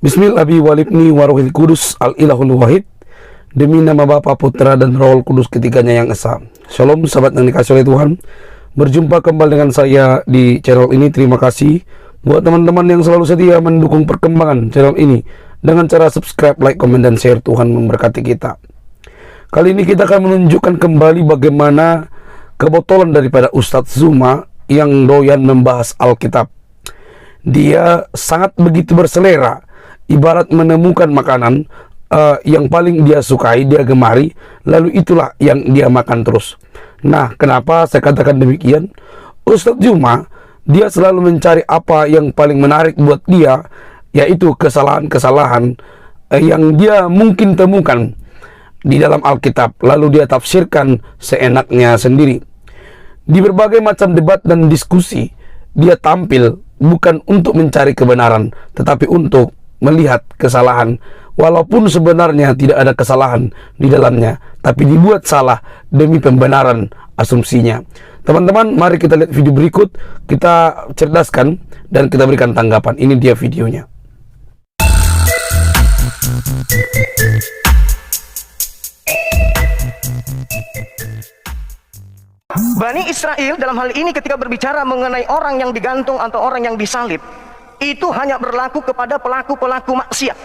Bismillahi walibni warohil kudus al-ilahul wahid. Demi nama Bapa, Putra, dan Roh Kudus ketiganya yang esa. Shalom sahabat yang dikasihi oleh Tuhan. Berjumpa kembali dengan saya di channel ini. Terima kasih buat teman-teman yang selalu setia mendukung perkembangan channel ini dengan cara subscribe, like, komen, dan share. Tuhan memberkati kita. Kali ini kita akan menunjukkan kembali bagaimana kebotolan daripada Ustadz Zuma yang doyan membahas Alkitab. Dia sangat begitu berselera, ibarat menemukan makanan yang paling dia sukai, dia gemari, lalu itulah yang dia makan terus. Nah, kenapa saya katakan demikian? Ustadz Zuma, dia selalu mencari apa yang paling menarik buat dia, yaitu kesalahan-kesalahan yang dia mungkin temukan di dalam Alkitab, lalu dia tafsirkan seenaknya sendiri. Di berbagai macam debat dan diskusi, dia tampil bukan untuk mencari kebenaran, tetapi untuk melihat kesalahan, walaupun sebenarnya tidak ada kesalahan di dalamnya, tapi dibuat salah demi pembenaran asumsinya. Teman-teman, mari kita lihat video berikut, kita cerdaskan dan kita berikan tanggapan. Ini dia videonya. Bani Israel dalam hal ini ketika berbicara mengenai orang yang digantung atau orang yang disalib, itu hanya berlaku kepada pelaku-pelaku maksiat.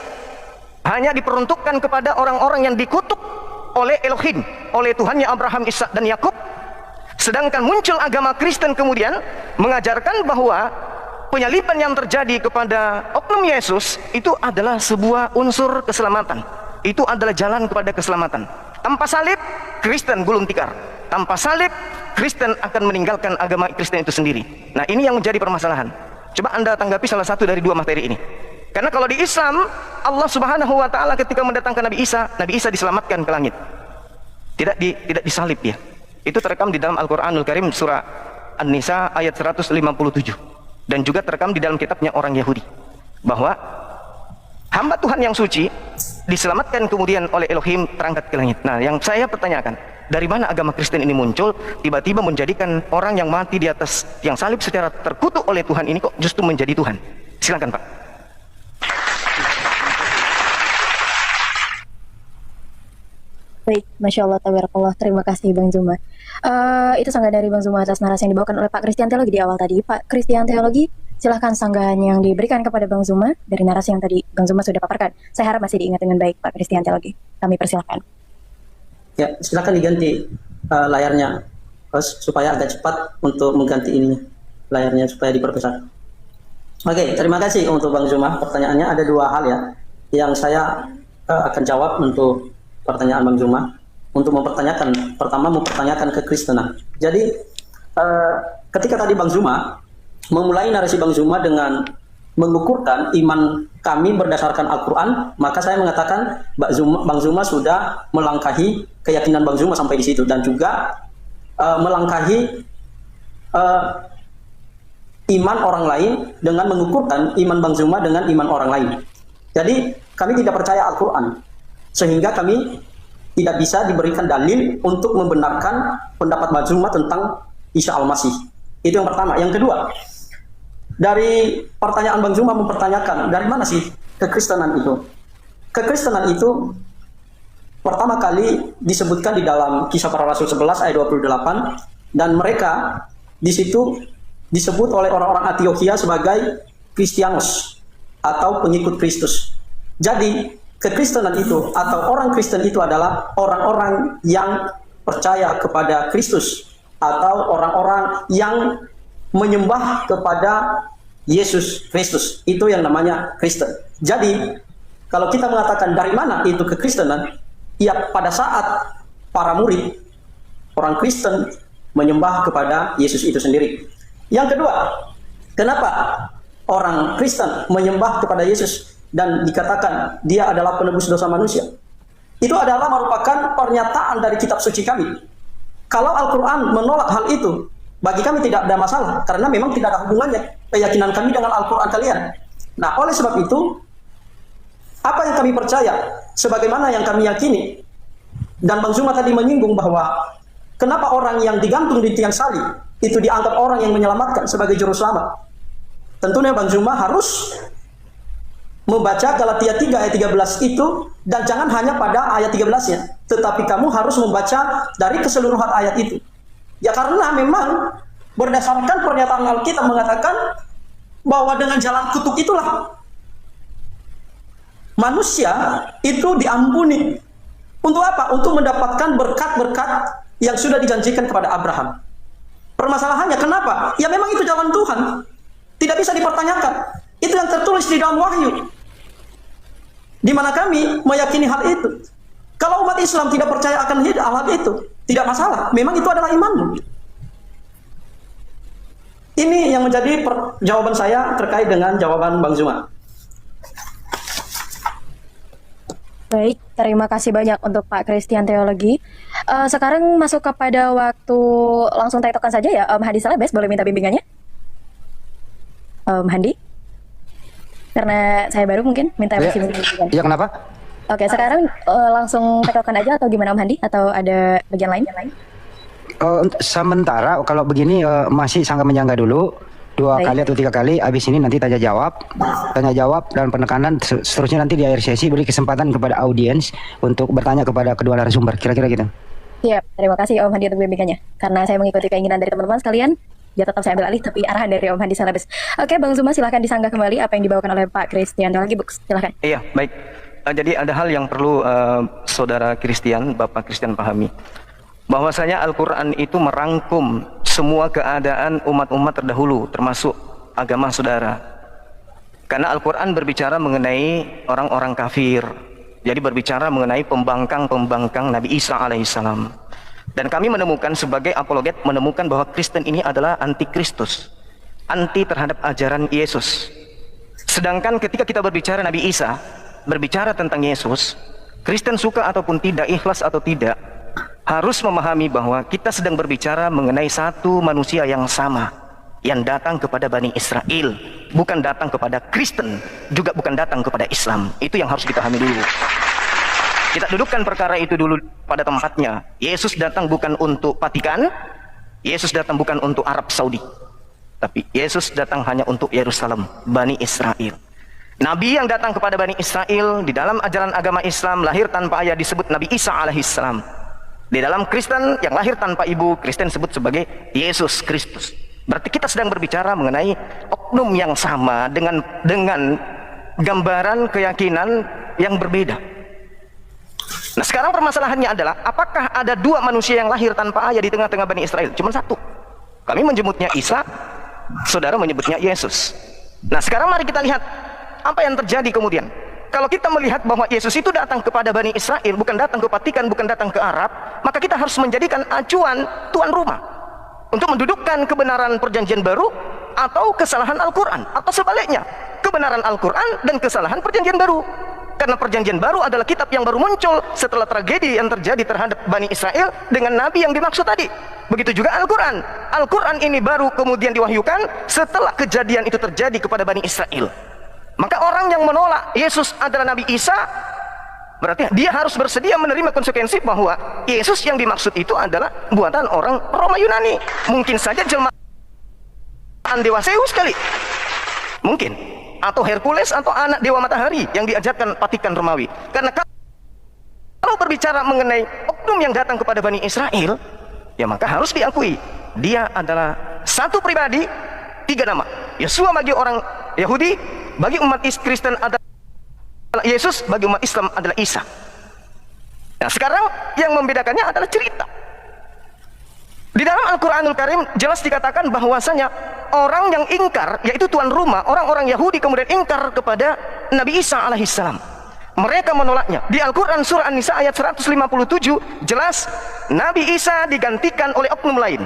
Hanya diperuntukkan kepada orang-orang yang dikutuk oleh Elohim, oleh Tuhannya Abraham, Ishak, dan Yakub. Sedangkan muncul agama Kristen kemudian mengajarkan bahwa penyaliban yang terjadi kepada oknum Yesus itu adalah sebuah unsur keselamatan. Itu adalah jalan kepada keselamatan. Tanpa salib, Kristen gulung tikar. Tanpa salib, Kristen akan meninggalkan agama Kristen itu sendiri. Nah, ini yang menjadi permasalahan. Coba Anda tanggapi salah satu dari dua materi ini. Karena kalau di Islam, Allah Subhanahu wa taala ketika mendatangkan Nabi Isa diselamatkan ke langit. Tidak disalib dia. Itu terekam di dalam Al-Qur'anul Karim surah An-Nisa ayat 157. Dan juga terekam di dalam kitabnya orang Yahudi. Bahwa hamba Tuhan yang suci diselamatkan kemudian oleh Elohim terangkat ke langit. Nah, yang saya pertanyakan, dari mana agama Kristen ini muncul, tiba-tiba menjadikan orang yang mati di atas yang salib secara terkutuk oleh Tuhan ini kok justru menjadi Tuhan? Silakan, Pak. Baik, Masya Allah, tabarakallah. Terima kasih Bang Zuma. Itu sanggah dari Bang Zuma atas narasi yang dibawakan oleh Pak Christian Theologi di awal tadi. Pak Christian Theologi, silahkan sanggahan yang diberikan kepada Bang Zuma dari narasi yang tadi Bang Zuma sudah paparkan. Saya harap masih diingat dengan baik Pak Christian Theologi. Kami persilahkan. Ya, silakan diganti layarnya supaya agak cepat untuk mengganti ininya, layarnya supaya diperbesar. Oke, terima kasih untuk Bang Zuma. Pertanyaannya ada dua hal ya yang saya akan jawab untuk pertanyaan Bang Zuma. Untuk mempertanyakan kekristenan. Jadi ketika tadi Bang Zuma memulai narasi Bang Zuma dengan mengukurkan iman kami berdasarkan Al-Quran, maka saya mengatakan Bang Zuma sudah melangkahi keyakinan Bang Zuma sampai di situ, dan juga melangkahi iman orang lain dengan mengukurkan iman Bang Zuma dengan iman orang lain. Jadi kami tidak percaya Al-Quran, sehingga kami tidak bisa diberikan dalil untuk membenarkan pendapat Bang Zuma tentang Isa Al-Masih. Itu yang pertama. Yang kedua, dari pertanyaan Bang Zuma mempertanyakan dari mana sih kekristenan itu? Kekristenan itu pertama kali disebutkan di dalam Kisah Para Rasul 11 ayat 28, dan mereka di situ disebut oleh orang-orang Antiokhia sebagai Kristianos atau pengikut Kristus. Jadi kekristenan itu atau orang Kristen itu adalah orang-orang yang percaya kepada Kristus atau orang-orang yang menyembah kepada Yesus Kristus. Itu yang namanya Kristen. Jadi kalau kita mengatakan dari mana itu kekristenan, ya pada saat para murid orang Kristen menyembah kepada Yesus itu sendiri. Yang kedua, kenapa orang Kristen menyembah kepada Yesus dan dikatakan dia adalah penebus dosa manusia? Itu adalah merupakan pernyataan dari kitab suci kami. Kalau Al-Quran menolak hal itu, bagi kami tidak ada masalah, karena memang tidak ada hubungannya keyakinan kami dengan Al-Quran kalian. Nah, oleh sebab itu, apa yang kami percaya, sebagaimana yang kami yakini, dan Bang Zuma tadi menyinggung bahwa kenapa orang yang digantung di tiang salib itu dianggap orang yang menyelamatkan sebagai juru selamat. Tentunya Bang Zuma harus membaca Galatia 3 ayat 13 itu, dan jangan hanya pada ayat 13-nya, tetapi kamu harus membaca dari keseluruhan ayat itu. Ya karena memang berdasarkan pernyataan Alkitab mengatakan bahwa dengan jalan kutuk itulah manusia itu diampuni. Untuk apa? Untuk mendapatkan berkat-berkat yang sudah dijanjikan kepada Abraham. Permasalahannya kenapa? Ya memang itu jalan Tuhan. Tidak bisa dipertanyakan. Itu yang tertulis di dalam Wahyu. Di mana kami meyakini hal itu. Kalau umat Islam tidak percaya akan hal itu, tidak masalah. Memang itu adalah imanmu. Ini yang menjadi jawaban saya terkait dengan jawaban Bang Zuma. Baik, terima kasih banyak untuk Pak Christian Teologi. Sekarang masuk kepada waktu langsung tektokan saja ya, Om Hadi Salabes, boleh minta bimbingannya? Om Handi? Karena saya baru mungkin minta Ya, bimbingan. iya kenapa? Oke, sekarang langsung tektokan aja atau gimana Om Handi? Atau ada bagian lain? Sementara kalau begini masih sangat menjangka dulu 2 Baik. kali atau 3 kali. Habis ini nanti tanya jawab dan penekanan. Seterusnya nanti di akhir sesi beri kesempatan kepada audiens untuk bertanya kepada kedua narasumber. Kira-kira gitu. Siap, terima kasih Om Handi untuk bimbingannya. Karena saya mengikuti keinginan dari teman-teman sekalian, ya tetap saya ambil alih, tapi arahan dari Om Handi Salabes. Oke, Bang Zuma silahkan disanggah kembali apa yang dibawakan oleh Pak Christian Teologi, Bu. Silahkan. Iya, baik. Jadi ada hal yang perlu saudara Christian, Bapak Christian pahami. Bahwasanya Al-Quran itu merangkum semua keadaan umat-umat terdahulu, termasuk agama saudara. Karena Al-Quran berbicara mengenai orang-orang kafir. Jadi berbicara mengenai pembangkang-pembangkang Nabi Isa alaihissalam. Dan kami menemukan sebagai apologet, menemukan bahwa Kristen ini adalah anti-Kristus, anti terhadap ajaran Yesus. Sedangkan ketika kita berbicara Nabi Isa, berbicara tentang Yesus, Kristen suka ataupun tidak, ikhlas atau tidak, harus memahami bahwa kita sedang berbicara mengenai satu manusia yang sama, yang datang kepada Bani Israel, bukan datang kepada Kristen, juga bukan datang kepada Islam. Itu yang harus kita pahami dulu. Kita dudukkan perkara itu dulu pada tempatnya. Yesus datang bukan untuk Vatikan, Yesus datang bukan untuk Arab Saudi, tapi Yesus datang hanya untuk Yerusalem, Bani Israel. Nabi yang datang kepada Bani Israel di dalam ajaran agama Islam lahir tanpa ayah disebut Nabi Isa alaihissalam. Di dalam Kristen yang lahir tanpa ibu, Kristen sebut sebagai Yesus Kristus. Berarti kita sedang berbicara mengenai oknum yang sama dengan gambaran keyakinan yang berbeda. Nah sekarang permasalahannya adalah apakah ada 2 manusia yang lahir tanpa ayah di tengah-tengah Bani Israel? Cuma 1. Kami menyebutnya Isa, saudara menyebutnya Yesus. Nah sekarang mari kita lihat apa yang terjadi kemudian. Kalau kita melihat bahwa Yesus itu datang kepada Bani Israel, bukan datang ke Vatikan, bukan datang ke Arab, maka kita harus menjadikan acuan tuan rumah untuk mendudukkan kebenaran perjanjian baru atau kesalahan Al-Quran, atau sebaliknya, kebenaran Al-Quran dan kesalahan perjanjian baru. Karena perjanjian baru adalah kitab yang baru muncul setelah tragedi yang terjadi terhadap Bani Israel dengan Nabi yang dimaksud tadi. Begitu juga Al-Quran. Al-Quran ini baru kemudian diwahyukan setelah kejadian itu terjadi kepada Bani Israel. Maka orang yang menolak Yesus adalah Nabi Isa, berarti dia harus bersedia menerima konsekuensi bahwa Yesus yang dimaksud itu adalah buatan orang Roma Yunani. Mungkin saja jelmaan dewa Zeus sekali, mungkin, atau Hercules atau anak dewa matahari yang diajarkan Vatikan Romawi. Karena kalau berbicara mengenai oknum yang datang kepada Bani Israel, ya maka harus diakui dia adalah satu pribadi, 3 nama. Yesua bagi orang Yahudi, bagi umat Kristen adalah Yesus, bagi umat Islam adalah Isa. Nah sekarang yang membedakannya adalah cerita. Di dalam Al-Quranul Karim jelas dikatakan bahwasanya orang yang ingkar, yaitu tuan rumah, orang-orang Yahudi kemudian ingkar kepada Nabi Isa alaihissalam. Mereka menolaknya. Di Al-Quran surah An-Nisa ayat 157 jelas Nabi Isa digantikan oleh oknum lain.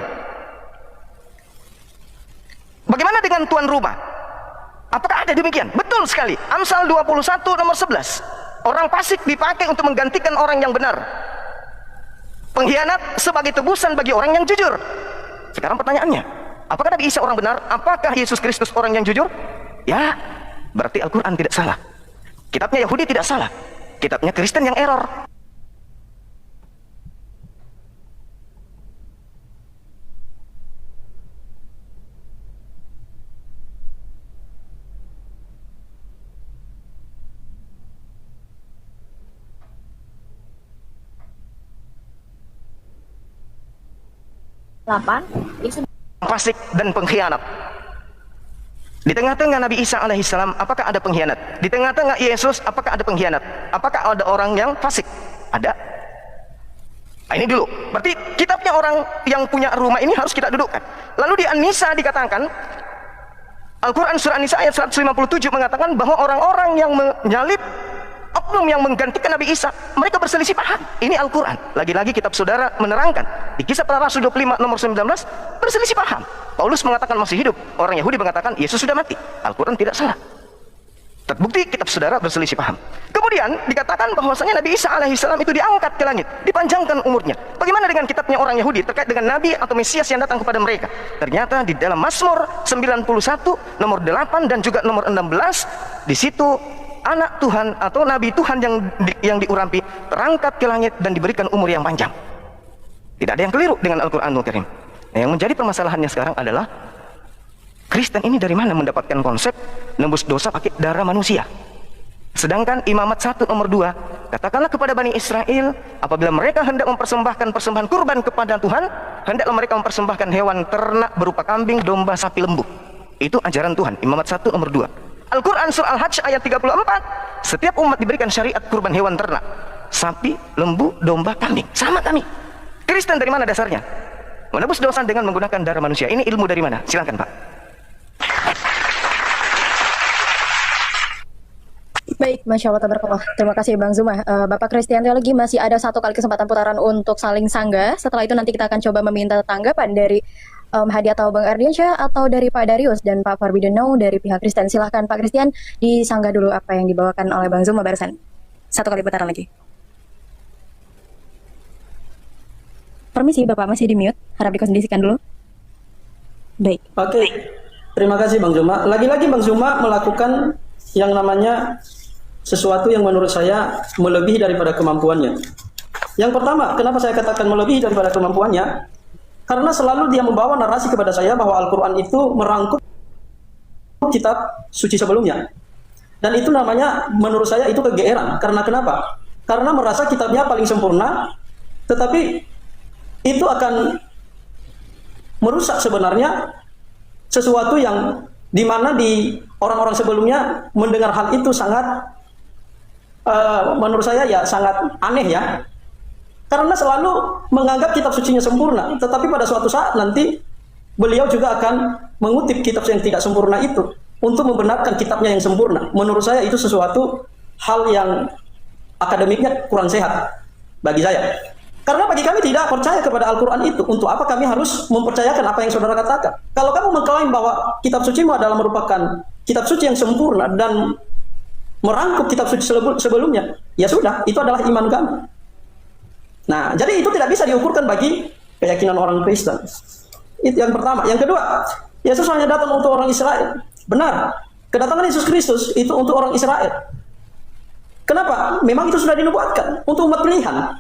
Bagaimana dengan tuan rumah? Apakah ada demikian? Betul sekali. Amsal 21 nomor 11. Orang fasik dipakai untuk menggantikan orang yang benar. Pengkhianat sebagai tebusan bagi orang yang jujur. Sekarang pertanyaannya, apakah Nabi Isa orang benar? Apakah Yesus Kristus orang yang jujur? Ya, berarti Al-Quran tidak salah. Kitabnya Yahudi tidak salah. Kitabnya Kristen yang error. 8, Yesus fasik dan pengkhianat. Di tengah-tengah Nabi Isa alaihissalam, apakah ada pengkhianat? Di tengah-tengah Yesus, apakah ada pengkhianat? Apakah ada orang yang fasik? Ada. Nah, ini dulu. Berarti kitabnya orang yang punya rumah ini harus kita dudukkan. Lalu di An-Nisa dikatakan, Al-Quran surah An-Nisa ayat 157 mengatakan bahwa orang-orang yang menyalib, oknum yang menggantikan Nabi Isa, mereka berselisih paham. Ini Al-Quran. Lagi-lagi kitab saudara menerangkan. Di Kisah Para Rasul 25 nomor 19, berselisih paham. Paulus mengatakan masih hidup. Orang Yahudi mengatakan Yesus sudah mati. Al-Quran tidak salah. Terbukti kitab saudara berselisih paham. Kemudian dikatakan bahwasanya Nabi Isa alaihissalam itu diangkat ke langit, dipanjangkan umurnya. Bagaimana dengan kitabnya orang Yahudi terkait dengan Nabi atau Mesias yang datang kepada mereka? Ternyata di dalam Mazmur 91 nomor 8 dan juga nomor 16, di situ anak Tuhan atau Nabi Tuhan yang diurapi terangkat ke langit dan diberikan umur yang panjang. Tidak ada yang keliru dengan Al-Quranul Karim. Nah, yang menjadi permasalahannya sekarang adalah Kristen ini dari mana mendapatkan konsep nembus dosa pakai darah manusia? Sedangkan Imamat 1 nomor 2, katakanlah kepada Bani Israel, apabila mereka hendak mempersembahkan persembahan kurban kepada Tuhan, hendaklah mereka mempersembahkan hewan ternak berupa kambing, domba, sapi, lembu. Itu ajaran Tuhan, Imamat 1 nomor 2. Al-Quran surah Al-Hajj ayat 34, setiap umat diberikan syariat kurban hewan ternak, sapi, lembu, domba, kambing. Sama kami. Kristen dari mana dasarnya? Menebus dosa dengan menggunakan darah manusia. Ini ilmu dari mana? Silakan Pak. Baik, Masya Allah, tabarakallah. Terima kasih Bang Zuma. Bapak Christian Theology, masih ada satu kali kesempatan putaran untuk saling sanggah. Setelah itu nanti kita akan coba meminta tanggapan dari Hadi atau Bang Ardiansyah atau dari Pak Darius dan Pak Farbideno dari pihak Kristen. Silahkan Pak Christian disanggah dulu apa yang dibawakan oleh Bang Zuma barusan. Satu kali putaran lagi. Permisi Bapak, masih di mute. Harap dikondisikan dulu. Baik. Oke, terima kasih Bang Zuma. Lagi-lagi Bang Zuma melakukan yang namanya sesuatu yang menurut saya melebihi daripada kemampuannya. Yang pertama, kenapa saya katakan melebihi daripada kemampuannya? Karena selalu dia membawa narasi kepada saya bahwa Al-Quran itu merangkum kitab suci sebelumnya. Dan itu namanya, menurut saya itu kegeeran. Karena kenapa? Karena merasa kitabnya paling sempurna, tetapi itu akan merusak sebenarnya sesuatu yang dimana di orang-orang sebelumnya mendengar hal itu sangat menurut saya ya sangat aneh ya, karena selalu menganggap kitab sucinya sempurna, tetapi pada suatu saat nanti beliau juga akan mengutip kitab yang tidak sempurna itu untuk membenarkan kitabnya yang sempurna. Menurut saya itu sesuatu hal yang akademiknya kurang sehat bagi saya. Karena bagi kami tidak percaya kepada Al-Quran itu. Untuk apa kami harus mempercayakan apa yang saudara katakan? Kalau kamu mengklaim bahwa kitab sucimu adalah merupakan kitab suci yang sempurna dan merangkup kitab suci sebelumnya, ya sudah, itu adalah iman kami. Nah, jadi itu tidak bisa diukurkan bagi keyakinan orang Kristen. Itu yang pertama. Yang kedua, Yesus hanya datang untuk orang Israel. Benar, kedatangan Yesus Kristus itu untuk orang Israel. Kenapa? Memang itu sudah dinubuatkan untuk umat pilihan.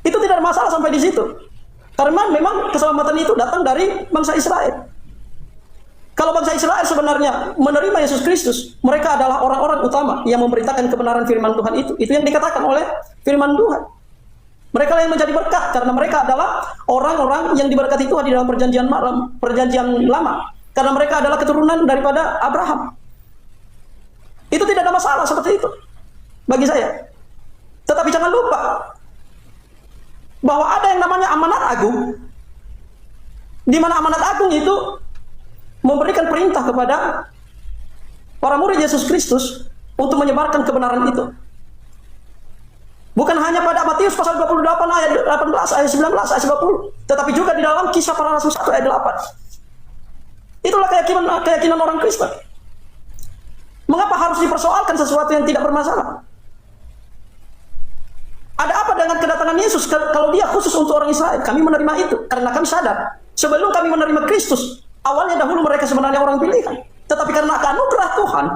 Itu tidak ada masalah sampai di situ. Karena memang keselamatan itu datang dari bangsa Israel. Kalau bangsa Israel sebenarnya menerima Yesus Kristus, mereka adalah orang-orang utama yang memberitakan kebenaran firman Tuhan itu. Itu yang dikatakan oleh firman Tuhan. Mereka yang menjadi berkat karena mereka adalah orang-orang yang diberkati Tuhan di dalam perjanjian lama. Karena mereka adalah keturunan daripada Abraham. Itu tidak ada masalah seperti itu bagi saya. Tetapi jangan lupa bahwa ada yang namanya amanat agung, di mana amanat agung itu memberikan perintah kepada para murid Yesus Kristus untuk menyebarkan kebenaran itu. Bukan hanya pada Matius pasal 28 ayat 18, ayat 19, ayat 20, tetapi juga di dalam Kisah Para Rasul 1 ayat 8. Itulah keyakinan orang Kristen. Mengapa harus dipersoalkan sesuatu yang tidak bermasalah? Ada apa dengan kedatangan Yesus kalau dia khusus untuk orang Israel? Kami menerima itu karena kami sadar sebelum kami menerima Kristus, awalnya dahulu mereka sebenarnya orang pilihan. Tetapi karena anugerah Tuhan,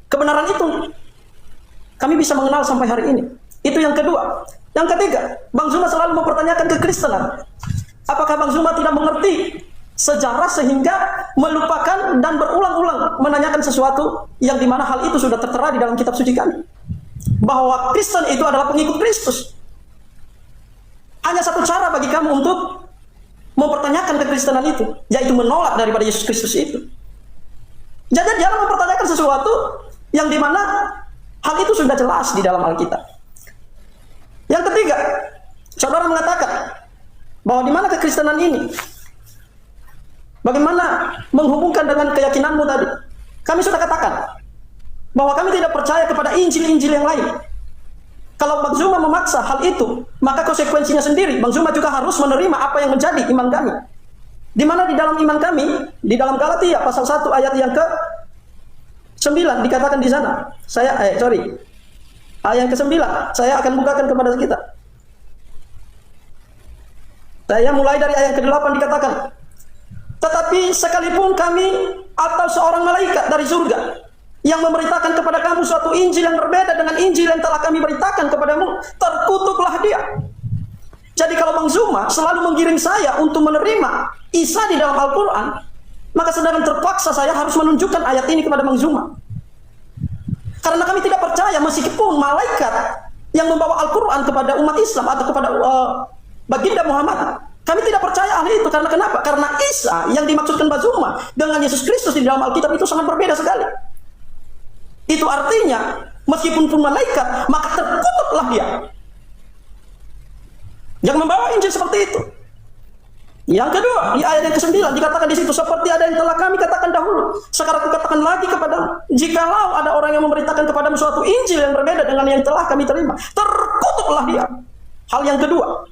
kebenaran itu kami bisa mengenal sampai hari ini. Itu yang kedua. Yang ketiga, Bang Zuma selalu mempertanyakan kekristenan. Apakah Bang Zuma tidak mengerti sejarah sehingga melupakan dan berulang-ulang menanyakan sesuatu yang dimana hal itu sudah tertera di dalam kitab suci kami? Bahwa Kristen itu adalah pengikut Kristus. Hanya satu cara bagi kamu untuk mempertanyakan kekristenan itu, yaitu menolak daripada Yesus Kristus itu. Jadi jangan mempertanyakan sesuatu yang dimana hal itu sudah jelas di dalam Alkitab. Yang ketiga, saudara mengatakan bahwa di mana kekristenan ini, bagaimana menghubungkan dengan keyakinanmu tadi? Kami sudah katakan bahwa kami tidak percaya kepada Injil-Injil yang lain. Kalau Bang Zuma memaksa hal itu, maka konsekuensinya sendiri. Bang Zuma juga harus menerima apa yang menjadi iman kami. Di mana di dalam iman kami, di dalam Galatia pasal 1 ayat yang ke-9 dikatakan di sana. Ayat yang ke-9 saya akan bukakan kepada kita. Saya mulai dari ayat ke-8 dikatakan, tetapi sekalipun kami atau seorang malaikat dari surga yang memberitakan kepada kamu suatu Injil yang berbeda dengan Injil yang telah kami beritakan kepadamu, terkutuklah dia. Jadi kalau Bang Zuma selalu menggiring saya untuk menerima Isa di dalam Al-Quran, maka sedangkan terpaksa saya harus menunjukkan ayat ini kepada Bang Zuma. Karena kami tidak percaya meskipun malaikat yang membawa Al-Quran kepada umat Islam atau kepada baginda Muhammad, kami tidak percaya hal itu. Karena kenapa? Karena Isa yang dimaksudkan Bang Zuma dengan Yesus Kristus di dalam Alkitab itu sangat berbeda sekali. Itu artinya meskipun pun malaikat, maka terkutuklah dia yang membawa Injil seperti itu. Yang kedua, di ayat yang ke-9 dikatakan di situ, seperti ada yang telah kami katakan dahulu, sekarang aku katakan lagi kepadamu, jikalau ada orang yang memberitakan kepadamu suatu Injil yang berbeda dengan yang telah kami terima, terkutuklah dia. Hal yang kedua,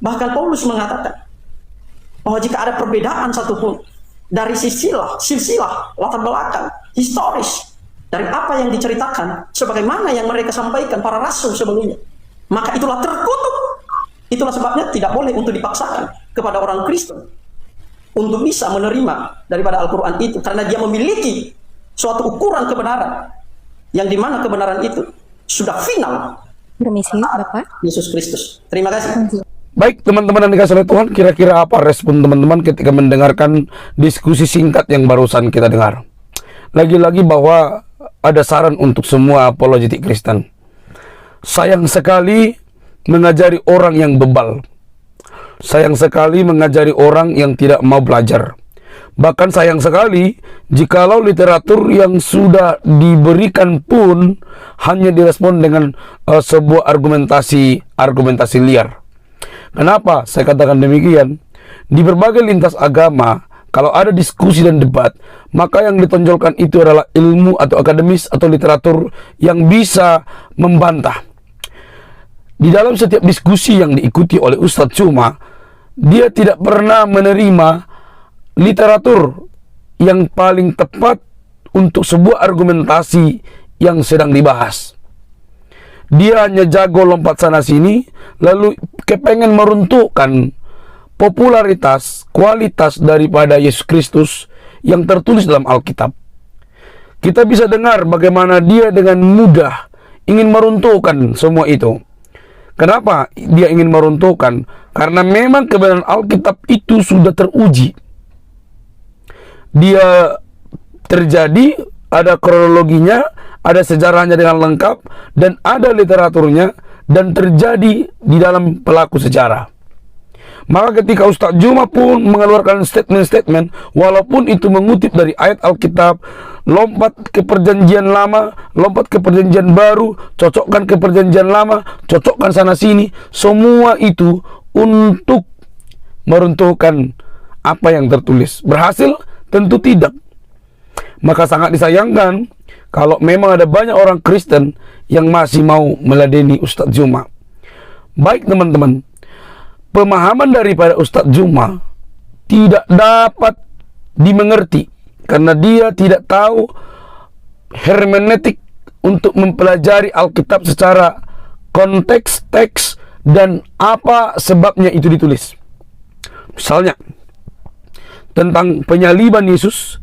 bahkan Paulus mengatakan bahwa jika ada perbedaan satupun dari silsilah latar belakang historis dari apa yang diceritakan sebagaimana yang mereka sampaikan para rasul sebelumnya, maka itulah terkutuk. Itulah sebabnya tidak boleh untuk dipaksakan kepada orang Kristen untuk bisa menerima daripada Al-Quran itu, karena dia memiliki suatu ukuran kebenaran yang dimana kebenaran itu sudah final. Permisi, Bapak. Yesus Kristus. Terima kasih. Baik teman-teman yang dikasih oleh Tuhan, kira-kira apa respon teman-teman ketika mendengarkan diskusi singkat yang barusan kita dengar? Lagi-lagi bahwa ada saran untuk semua apologetik Kristen. Sayang sekali mengajari orang yang bebal. Sayang sekali mengajari orang yang tidak mau belajar. Bahkan sayang sekali jikalau literatur yang sudah diberikan pun hanya direspon dengan sebuah argumentasi liar. Kenapa saya katakan demikian? Di berbagai lintas agama, kalau ada diskusi dan debat, maka yang ditonjolkan itu adalah ilmu atau akademis atau literatur yang bisa membantah. Di dalam setiap diskusi yang diikuti oleh Ustadz Zuma, dia tidak pernah menerima literatur yang paling tepat untuk sebuah argumentasi yang sedang dibahas. Dia hanya jago lompat sana sini, lalu kepengen meruntuhkan popularitas, kualitas daripada Yesus Kristus yang tertulis dalam Alkitab. Kita bisa dengar bagaimana dia dengan mudah ingin meruntuhkan semua itu. Kenapa dia ingin meruntuhkan? Karena memang kebenaran Alkitab itu sudah teruji. Dia terjadi, ada kronologinya, ada sejarahnya dengan lengkap, dan ada literaturnya, dan terjadi di dalam pelaku sejarah. Maka ketika Ustadz Zuma pun mengeluarkan statement-statement, walaupun itu mengutip dari ayat Alkitab, lompat ke perjanjian lama, lompat ke perjanjian baru, cocokkan ke perjanjian lama, cocokkan sana sini, semua itu untuk meruntuhkan apa yang tertulis. Berhasil? Tentu tidak. Maka sangat disayangkan kalau memang ada banyak orang Kristen yang masih mau meladeni Ustadz Zuma. Baik teman-teman, pemahaman daripada Ustadz Zuma tidak dapat dimengerti karena dia tidak tahu hermeneutik untuk mempelajari Alkitab secara konteks, teks, dan apa sebabnya itu ditulis. Misalnya tentang penyaliban Yesus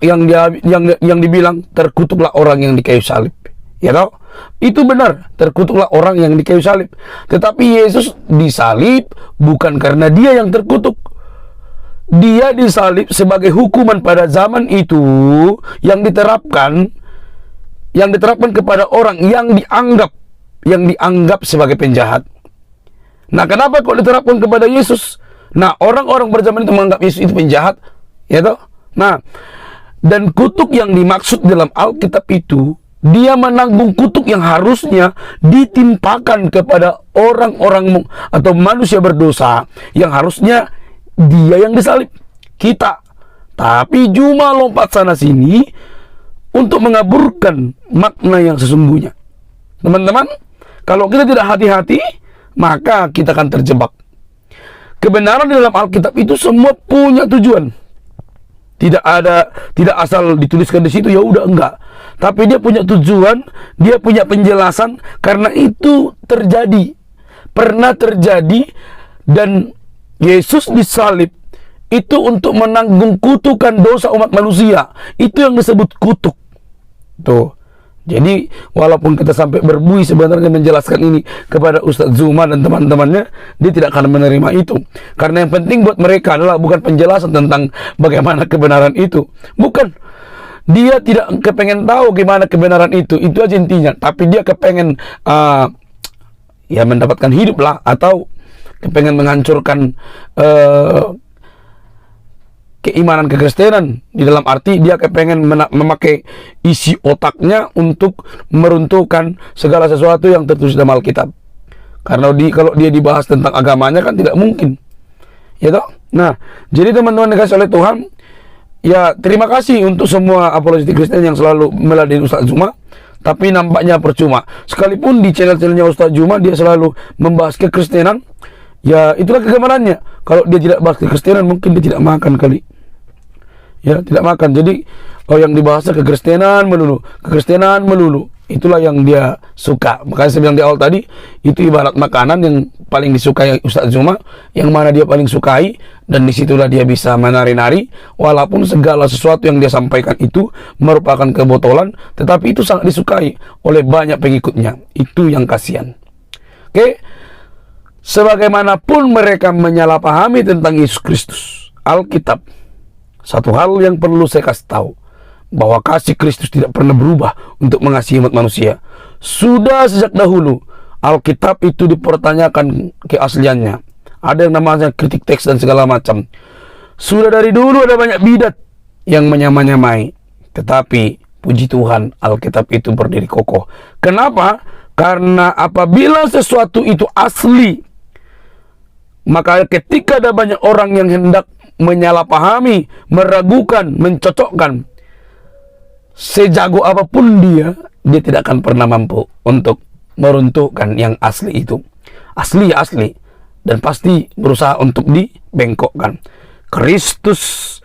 yang dibilang terkutuklah orang yang di kayu salib. Ya tahu? Itu benar, terkutuklah orang yang di kayu salib. Tetapi Yesus disalib bukan karena dia yang terkutuk. Dia disalib sebagai hukuman pada zaman itu yang diterapkan kepada orang yang dianggap sebagai penjahat. Nah, kenapa kok diterapkan kepada Yesus? Nah, orang-orang pada zaman itu menganggap Yesus itu penjahat, ya toh. Nah, dan kutuk yang dimaksud dalam Alkitab itu, dia menanggung kutuk yang harusnya ditimpakan kepada orang-orang atau manusia berdosa, yang harusnya dia yang disalib, kita. Tapi cuma lompat sana sini untuk mengaburkan makna yang sesungguhnya. Teman-teman, kalau kita tidak hati-hati, maka kita akan terjebak. Kebenaran di dalam Alkitab itu semua punya tujuan. Tidak asal dituliskan di situ ya udah, enggak. Tapi dia punya tujuan, dia punya penjelasan, karena itu terjadi, pernah terjadi, dan Yesus disalib itu untuk menanggung kutukan dosa umat manusia. Itu yang disebut kutuk. Tuh. Jadi walaupun kita sampai berbui sebenarnya menjelaskan ini kepada Ustadz Zuma dan teman-temannya, dia tidak akan menerima itu. Karena yang penting buat mereka adalah bukan penjelasan tentang bagaimana kebenaran itu. Bukan. Dia tidak kepengen tahu gimana kebenaran itu aja intinya. Tapi dia kepengen ya mendapatkan hidup lah, atau kepengen menghancurkan keimanan kekristenan. Di dalam arti dia kepengen memakai isi otaknya untuk meruntuhkan segala sesuatu yang tertulis dalam Alkitab. Karena kalau dia dibahas tentang agamanya kan tidak mungkin, ya toh. Nah, jadi teman-teman dikasih oleh Tuhan, ya terima kasih untuk semua apologetik Kristen yang selalu meladeni Ustadz Zuma. Tapi nampaknya percuma. Sekalipun di channel-channelnya Ustadz Zuma dia selalu membahas kekristenan, ya itulah kegemarannya. Kalau dia tidak bahas kekristenan, mungkin dia tidak makan kali. Ya, tidak makan. Jadi yang dibahasnya kekristenan melulu. Itulah yang dia suka. Makanya saya bilang di awal tadi, itu ibarat makanan yang paling disukai Ustadz Zuma, yang mana dia paling sukai, dan disitulah dia bisa menari-nari, walaupun segala sesuatu yang dia sampaikan itu merupakan kebotolan, tetapi itu sangat disukai oleh banyak pengikutnya. Itu yang kasihan. Oke, sebagaimanapun mereka menyalahpahami tentang Yesus Kristus, Alkitab, satu hal yang perlu saya kasih tahu, bahwa kasih Kristus tidak pernah berubah untuk mengasihi umat manusia. Sudah sejak dahulu Alkitab itu dipertanyakan keasliannya. Ada yang namanya kritik teks dan segala macam. Sudah dari dulu ada banyak bidat yang menyamai-nyamai. Tetapi puji Tuhan, Alkitab itu berdiri kokoh. Kenapa? Karena apabila sesuatu itu asli, maka ketika ada banyak orang yang hendak menyalahpahami, meragukan, mencocokkan, sejago apapun dia tidak akan pernah mampu untuk meruntuhkan yang asli itu. Asli ya asli, dan pasti berusaha untuk dibengkokkan. Kristus,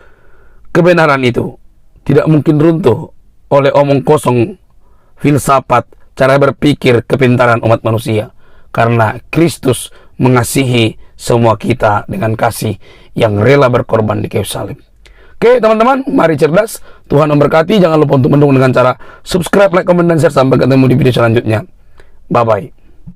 kebenaran itu tidak mungkin runtuh oleh omong kosong, filsafat, cara berpikir, kepintaran umat manusia. Karena Kristus mengasihi semua kita dengan kasih yang rela berkorban di kayu salib. Oke teman-teman, mari cerdas. Tuhan memberkati. Jangan lupa untuk mendukung dengan cara subscribe, like, komen, dan share. Sampai ketemu di video selanjutnya. Bye-bye.